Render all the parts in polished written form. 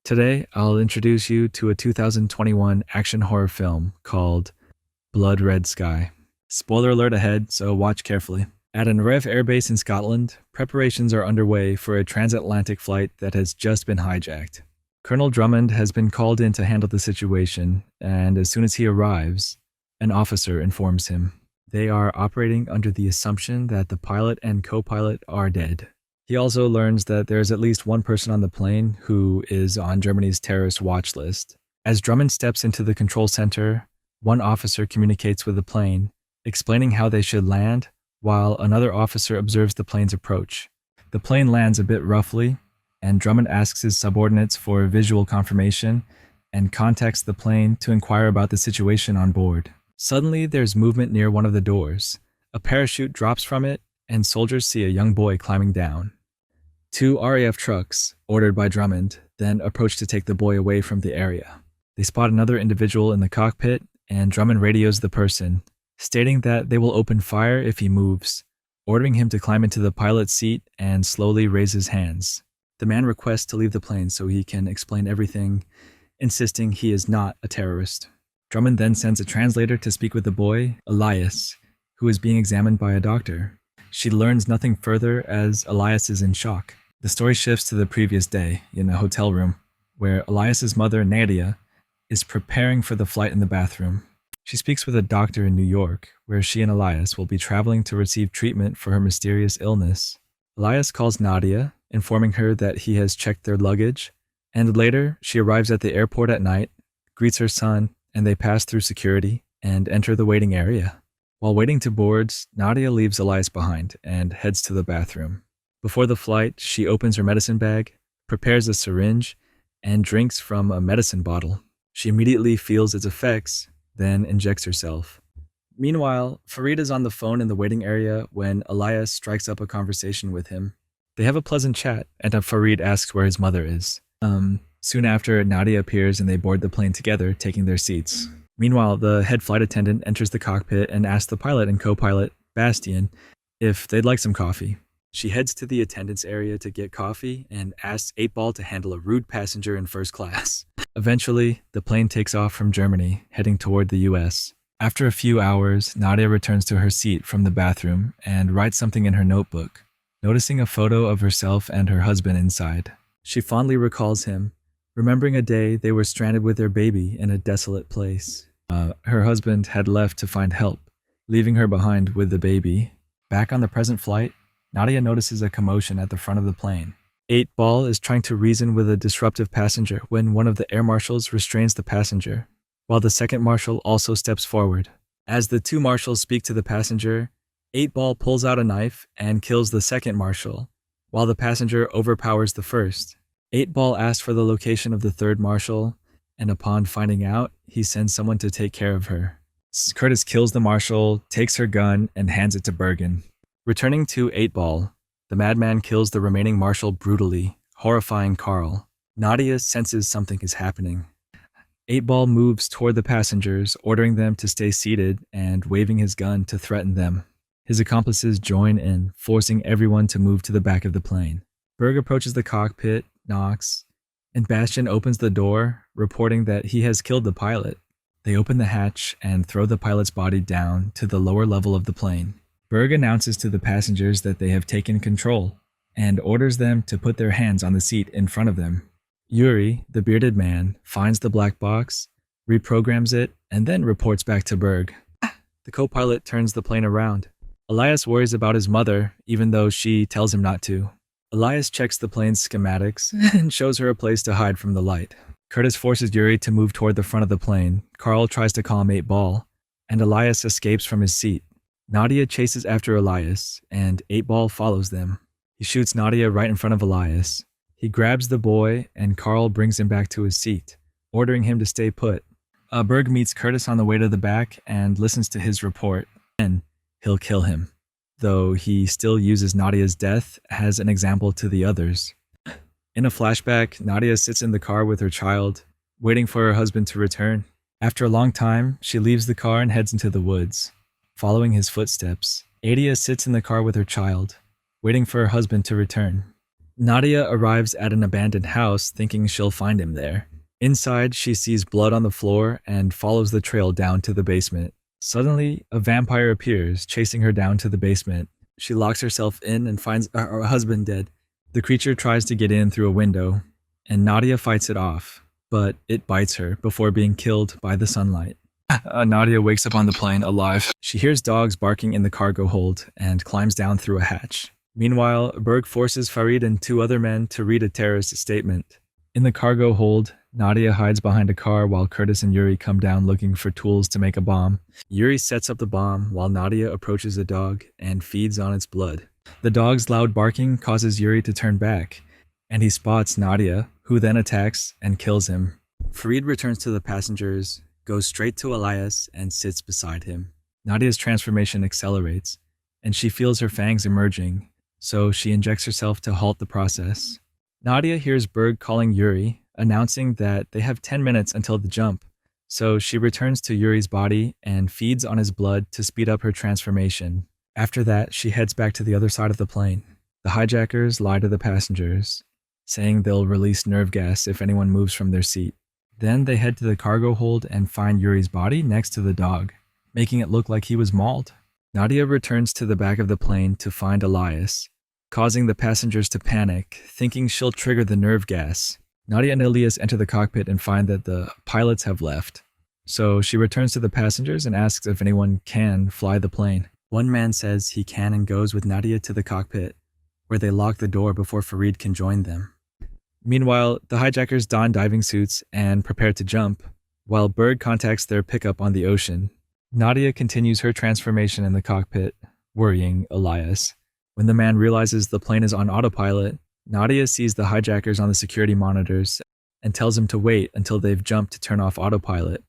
Today, I'll introduce you to a 2021 action horror film called Blood Red Sky. Spoiler alert ahead, so watch carefully. At an RAF airbase in Scotland, preparations are underway for a transatlantic flight that has just been hijacked. Colonel Drummond has been called in to handle the situation, and as soon as he arrives, an officer informs him. They are operating under the assumption that the pilot and co-pilot are dead. He also learns that there is at least one person on the plane who is on Germany's terrorist watch list. As Drummond steps into the control center, one officer communicates with the plane, explaining how they should land, while another officer observes the plane's approach. The plane lands a bit roughly, and Drummond asks his subordinates for visual confirmation and contacts the plane to inquire about the situation on board. Suddenly, there's movement near one of the doors. A parachute drops from it, and soldiers see a young boy climbing down. Two RAF trucks, ordered by Drummond, then approach to take the boy away from the area. They spot another individual in the cockpit, and Drummond radios the person, stating that they will open fire if he moves, ordering him to climb into the pilot's seat and slowly raise his hands. The man requests to leave the plane so he can explain everything, insisting he is not a terrorist. Drummond then sends a translator to speak with the boy, Elias, who is being examined by a doctor. She learns nothing further as Elias is in shock. The story shifts to the previous day in a hotel room, where Elias's mother, Nadia, is preparing for the flight in the bathroom. She speaks with a doctor in New York, where she and Elias will be traveling to receive treatment for her mysterious illness. Elias calls Nadia, informing her that he has checked their luggage, and later she arrives at the airport at night, greets her son, and they pass through security and enter the waiting area. While waiting to board, Nadia leaves Elias behind and heads to the bathroom. Before the flight, she opens her medicine bag, prepares a syringe, and drinks from a medicine bottle. She immediately feels its effects, then injects herself. Meanwhile, Farid is on the phone in the waiting area when Elias strikes up a conversation with him. They have a pleasant chat, and Farid asks where his mother is. Soon after, Nadia appears and they board the plane together, taking their seats. Meanwhile, the head flight attendant enters the cockpit and asks the pilot and co-pilot, Bastian, if they'd like some coffee. She heads to the attendance area to get coffee and asks 8-Ball to handle a rude passenger in first class. Eventually, the plane takes off from Germany, heading toward the US. After a few hours, Nadia returns to her seat from the bathroom and writes something in her notebook, noticing a photo of herself and her husband inside. She fondly recalls him, remembering a day they were stranded with their baby in a desolate place. Her husband had left to find help, leaving her behind with the baby. Back on the present flight, Nadia notices a commotion at the front of the plane. 8-Ball is trying to reason with a disruptive passenger when one of the air marshals restrains the passenger, while the second marshal also steps forward. As the two marshals speak to the passenger, 8-Ball pulls out a knife and kills the second marshal, while the passenger overpowers the first. 8-Ball asks for the location of the third marshal, and upon finding out, he sends someone to take care of her. Curtis kills the marshal, takes her gun, and hands it to Bergen. Returning to 8-Ball, the madman kills the remaining marshal brutally, horrifying Carl. Nadia senses something is happening. 8-Ball moves toward the passengers, ordering them to stay seated and waving his gun to threaten them. His accomplices join in, forcing everyone to move to the back of the plane. Berg approaches the cockpit, knocks, and Bastian opens the door, reporting that he has killed the pilot. They open the hatch and throw the pilot's body down to the lower level of the plane. Berg announces to the passengers that they have taken control and orders them to put their hands on the seat in front of them. Yuri, the bearded man, finds the black box, reprograms it, and then reports back to Berg. The co-pilot turns the plane around. Elias worries about his mother, even though she tells him not to. Elias checks the plane's schematics and shows her a place to hide from the light. Curtis forces Yuri to move toward the front of the plane. Carl tries to calm 8-Ball, and Elias escapes from his seat. Nadia chases after Elias, and 8-Ball follows them. He shoots Nadia right in front of Elias. He grabs the boy, and Carl brings him back to his seat, ordering him to stay put. Berg meets Curtis on the way to the back and listens to his report. Then he'll kill him, though he still uses Nadia's death as an example to the others. In a flashback, Nadia sits in the car with her child, waiting for her husband to return. After a long time, she leaves the car and heads into the woods. Following his footsteps, Adia sits in the car with her child, waiting for her husband to return. Nadia arrives at an abandoned house thinking she'll find him there. Inside, she sees blood on the floor and follows the trail down to the basement. Suddenly, a vampire appears, chasing her down to the basement. She locks herself in and finds her husband dead. The creature tries to get in through a window, and Nadia fights it off, but it bites her before being killed by the sunlight. Nadia wakes up on the plane alive. She hears dogs barking in the cargo hold and climbs down through a hatch. Meanwhile, Berg forces Farid and 2 other men to read a terrorist statement. In the cargo hold, Nadia hides behind a car while Curtis and Yuri come down looking for tools to make a bomb. Yuri sets up the bomb while Nadia approaches a dog and feeds on its blood. The dog's loud barking causes Yuri to turn back, and he spots Nadia, who then attacks and kills him. Farid returns to the passengers, goes straight to Elias, and sits beside him. Nadia's transformation accelerates, and she feels her fangs emerging, so she injects herself to halt the process. Nadia hears Berg calling Yuri, announcing that they have 10 minutes until the jump, so she returns to Yuri's body and feeds on his blood to speed up her transformation. After that, she heads back to the other side of the plane. The hijackers lie to the passengers, saying they'll release nerve gas if anyone moves from their seat. Then they head to the cargo hold and find Yuri's body next to the dog, making it look like he was mauled. Nadia returns to the back of the plane to find Elias, causing the passengers to panic, thinking she'll trigger the nerve gas. Nadia and Elias enter the cockpit and find that the pilots have left. So she returns to the passengers and asks if anyone can fly the plane. One man says he can and goes with Nadia to the cockpit, where they lock the door before Farid can join them. Meanwhile, the hijackers don diving suits and prepare to jump, while Berg contacts their pickup on the ocean. Nadia continues her transformation in the cockpit, worrying Elias. When the man realizes the plane is on autopilot, Nadia sees the hijackers on the security monitors and tells him to wait until they've jumped to turn off autopilot.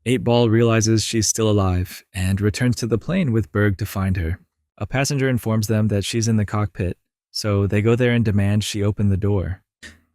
8-Ball realizes she's still alive and returns to the plane with Berg to find her. A passenger informs them that she's in the cockpit, so they go there and demand she open the door.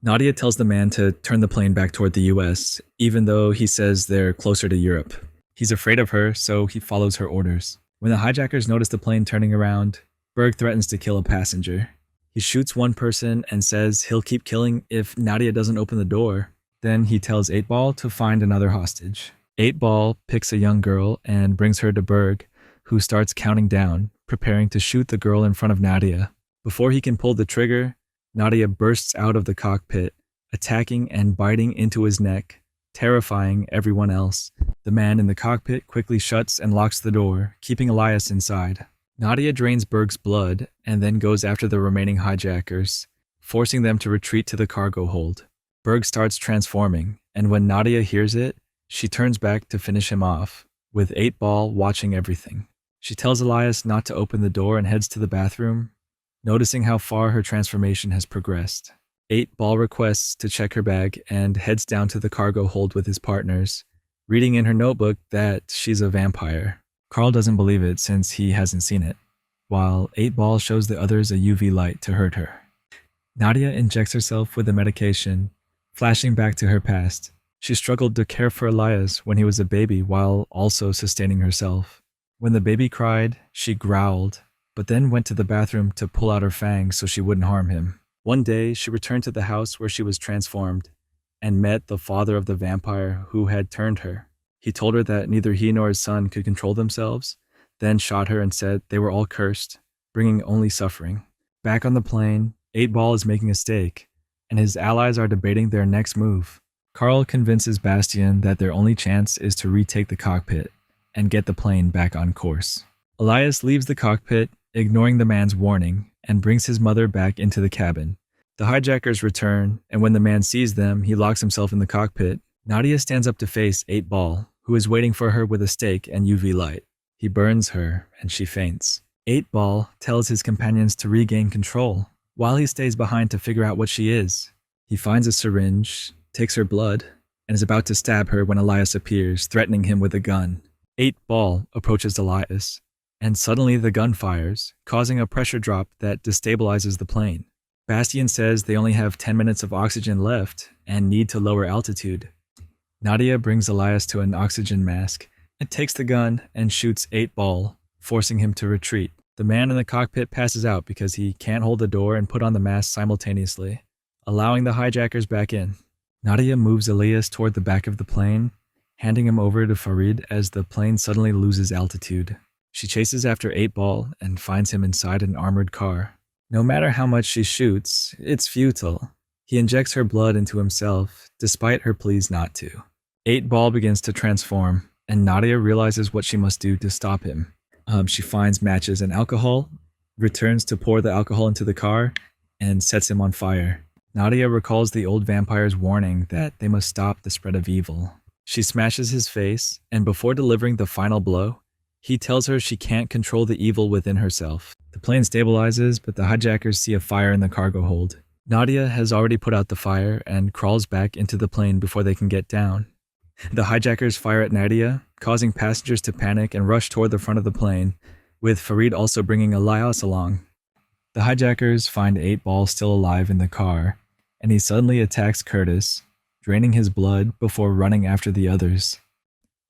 Nadia tells the man to turn the plane back toward the US, even though he says they're closer to Europe. He's afraid of her, so he follows her orders. When the hijackers notice the plane turning around, Berg threatens to kill a passenger. He shoots one person and says he'll keep killing if Nadia doesn't open the door. Then he tells 8-Ball to find another hostage. 8-Ball picks a young girl and brings her to Berg, who starts counting down, preparing to shoot the girl in front of Nadia. Before he can pull the trigger, Nadia bursts out of the cockpit, attacking and biting into his neck, terrifying everyone else. The man in the cockpit quickly shuts and locks the door, keeping Elias inside. Nadia drains Berg's blood and then goes after the remaining hijackers, forcing them to retreat to the cargo hold. Berg starts transforming, and when Nadia hears it, she turns back to finish him off, with 8-Ball watching everything. She tells Elias not to open the door and heads to the bathroom, noticing how far her transformation has progressed. 8-Ball requests to check her bag and heads down to the cargo hold with his partners, reading in her notebook that she's a vampire. Carl doesn't believe it since he hasn't seen it, while 8-Ball shows the others a UV light to hurt her. Nadia injects herself with the medication, flashing back to her past. She struggled to care for Elias when he was a baby while also sustaining herself. When the baby cried, she growled, but then went to the bathroom to pull out her fangs so she wouldn't harm him. One day, she returned to the house where she was transformed and met the father of the vampire who had turned her. He told her that neither he nor his son could control themselves, then shot her and said they were all cursed, bringing only suffering. Back on the plane, 8-Ball is making a steak, and his allies are debating their next move. Carl convinces Bastian that their only chance is to retake the cockpit and get the plane back on course. Elias leaves the cockpit, ignoring the man's warning, and brings his mother back into the cabin. The hijackers return, and when the man sees them, he locks himself in the cockpit. Nadia stands up to face 8-Ball, who is waiting for her with a steak and UV light. He burns her, and she faints. 8-Ball tells his companions to regain control, while he stays behind to figure out what she is. He finds a syringe, takes her blood, and is about to stab her when Elias appears, threatening him with a gun. 8-Ball approaches Elias, and suddenly the gun fires, causing a pressure drop that destabilizes the plane. Bastian says they only have 10 minutes of oxygen left and need to lower altitude. Nadia brings Elias to an oxygen mask and takes the gun and shoots 8-Ball, forcing him to retreat. The man in the cockpit passes out because he can't hold the door and put on the mask simultaneously, allowing the hijackers back in. Nadia moves Elias toward the back of the plane, handing him over to Farid as the plane suddenly loses altitude. She chases after 8-Ball and finds him inside an armored car. No matter how much she shoots, it's futile. He injects her blood into himself, despite her pleas not to. 8-Ball begins to transform, and Nadia realizes what she must do to stop him. She finds matches and alcohol, returns to pour the alcohol into the car, and sets him on fire. Nadia recalls the old vampire's warning that they must stop the spread of evil. She smashes his face, and before delivering the final blow, he tells her she can't control the evil within herself. The plane stabilizes, but the hijackers see a fire in the cargo hold. Nadia has already put out the fire and crawls back into the plane before they can get down. The hijackers fire at Nadia, causing passengers to panic and rush toward the front of the plane, with Farid also bringing Elias along. The hijackers find 8-Ball still alive in the car, and he suddenly attacks Curtis, draining his blood before running after the others.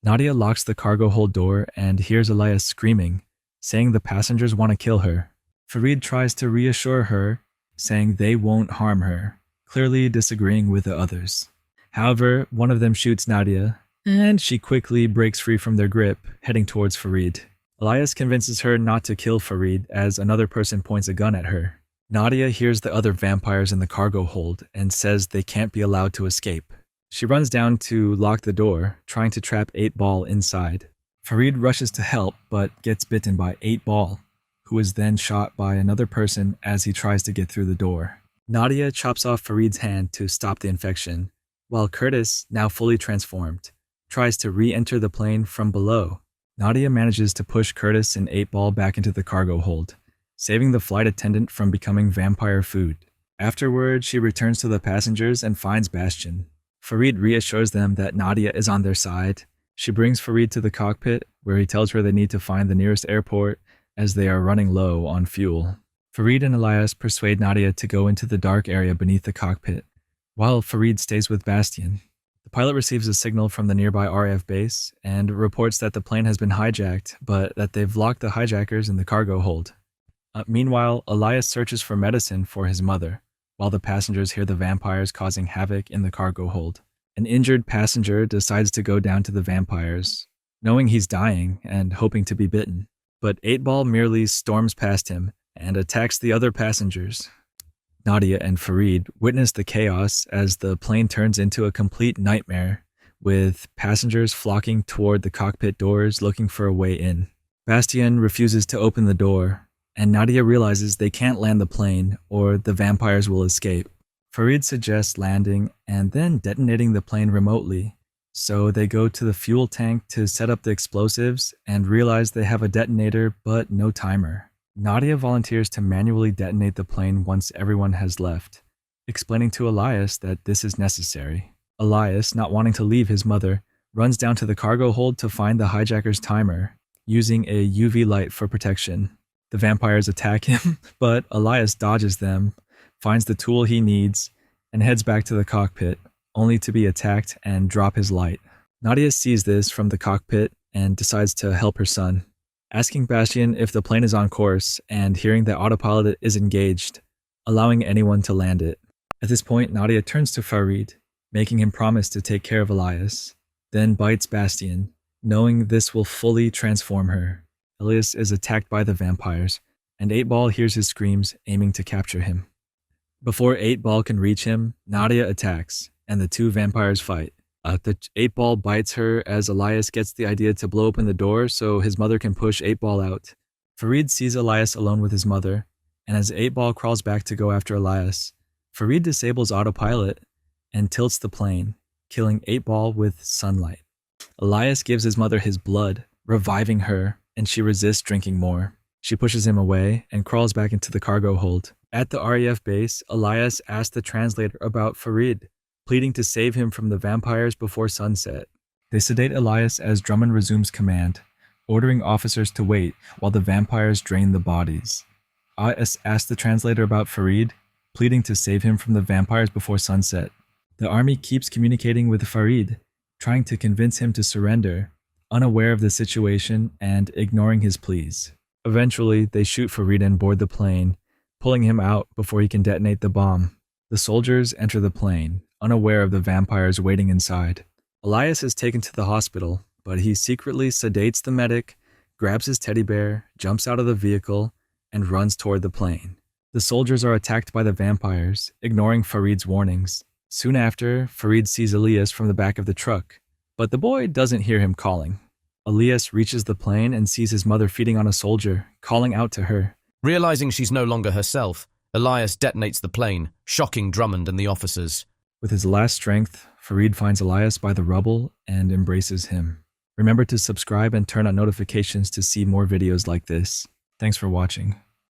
Nadia locks the cargo hold door and hears Elias screaming, saying the passengers want to kill her. Farid tries to reassure her, saying they won't harm her, clearly disagreeing with the others. However, one of them shoots Nadia, and she quickly breaks free from their grip, heading towards Farid. Elias convinces her not to kill Farid as another person points a gun at her. Nadia hears the other vampires in the cargo hold and says they can't be allowed to escape. She runs down to lock the door, trying to trap 8-Ball inside. Farid rushes to help, but gets bitten by 8-Ball, who is then shot by another person as he tries to get through the door. Nadia chops off Farid's hand to stop the infection, while Curtis, now fully transformed, tries to re-enter the plane from below. Nadia manages to push Curtis and 8-Ball back into the cargo hold, saving the flight attendant from becoming vampire food. Afterward, she returns to the passengers and finds Bastian. Farid reassures them that Nadia is on their side. She brings Farid to the cockpit, where he tells her they need to find the nearest airport as they are running low on fuel. Farid and Elias persuade Nadia to go into the dark area beneath the cockpit, while Farid stays with Bastian. The pilot receives a signal from the nearby RAF base and reports that the plane has been hijacked, but that they've locked the hijackers in the cargo hold. Meanwhile, Elias searches for medicine for his mother, while the passengers hear the vampires causing havoc in the cargo hold. An injured passenger decides to go down to the vampires, knowing he's dying and hoping to be bitten. But 8-Ball merely storms past him and attacks the other passengers. Nadia and Farid witness the chaos as the plane turns into a complete nightmare, with passengers flocking toward the cockpit doors looking for a way in. Bastian refuses to open the door, and Nadia realizes they can't land the plane or the vampires will escape. Farid suggests landing and then detonating the plane remotely, so they go to the fuel tank to set up the explosives and realize they have a detonator but no timer. Nadia volunteers to manually detonate the plane once everyone has left, explaining to Elias that this is necessary. Elias, not wanting to leave his mother, runs down to the cargo hold to find the hijacker's timer, using a UV light for protection. The vampires attack him, but Elias dodges them, finds the tool he needs, and heads back to the cockpit, only to be attacked and drop his light. Nadia sees this from the cockpit and decides to help her son, asking Bastian if the plane is on course and hearing that autopilot is engaged, allowing anyone to land it. At this point, Nadia turns to Farid, making him promise to take care of Elias, then bites Bastian, knowing this will fully transform her. Elias is attacked by the vampires, and 8-Ball hears his screams, aiming to capture him. Before 8-Ball can reach him, Nadia attacks, and the two vampires fight. The 8-Ball bites her as Elias gets the idea to blow open the door so his mother can push 8-Ball out. Farid sees Elias alone with his mother, and as 8-Ball crawls back to go after Elias, Farid disables autopilot and tilts the plane, killing 8-Ball with sunlight. Elias gives his mother his blood, reviving her, and she resists drinking more. She pushes him away and crawls back into the cargo hold. At the RAF base, Elias asks the translator about Farid, pleading to save him from the vampires before sunset. They sedate Elias as Drummond resumes command, ordering officers to wait while the vampires drain the bodies. Elias asks the translator about Farid, pleading to save him from the vampires before sunset. The army keeps communicating with Farid, trying to convince him to surrender, unaware of the situation and ignoring his pleas. Eventually, they shoot Farid and board the plane, pulling him out before he can detonate the bomb. The soldiers enter the plane, unaware of the vampires waiting inside. Elias is taken to the hospital, but he secretly sedates the medic, grabs his teddy bear, jumps out of the vehicle, and runs toward the plane. The soldiers are attacked by the vampires, ignoring Farid's warnings. Soon after, Farid sees Elias from the back of the truck, but the boy doesn't hear him calling. Elias reaches the plane and sees his mother feeding on a soldier, calling out to her. Realizing she's no longer herself, Elias detonates the plane, shocking Drummond and the officers. With his last strength, Farid finds Elias by the rubble and embraces him. Remember to subscribe and turn on notifications to see more videos like this. Thanks for watching.